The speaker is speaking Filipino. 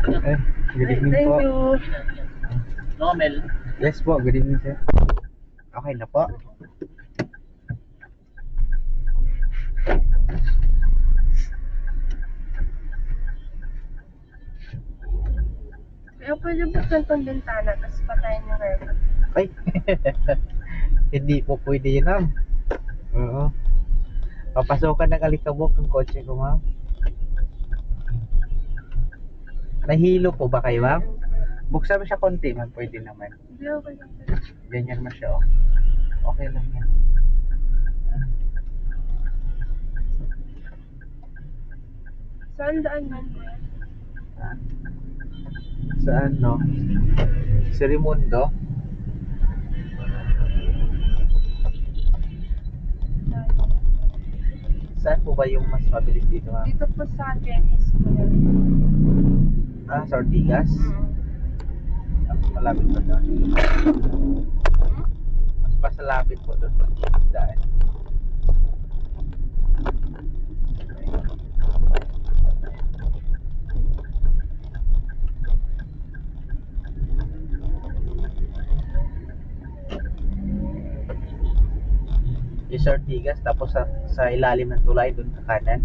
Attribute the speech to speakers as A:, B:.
A: Eh, good evening
B: Thank
A: po.
B: you.
C: Romel.
A: Yes po, good evening sir. Okay na po.
B: Kaya pwede buksan tong bintana, tapos patayin yung aircon.
A: Ay, hindi po pwede yun ma'am. Oo. Papasokan ng alikabok ng kotse ko ma'am. Nahilo po ba kayo ma'am? Buksan mo siya konti ma'am, pwede naman.
B: Hindi, okay lang sir.
A: Ganyan mo siya oh. Okay lang yan.
B: Saan daan man ko yan?
A: Saan no? Serimundo? Saan po ba yung mas mabilis dito ma'am?
B: Dito po sa Jenny's ko yan.
A: Ah, sa Ortigas? Malapit pa doon. Mas malapit po doon. Dahil. Yung sa Ortigas, tapos sa ilalim ng tulay doon sa kanan.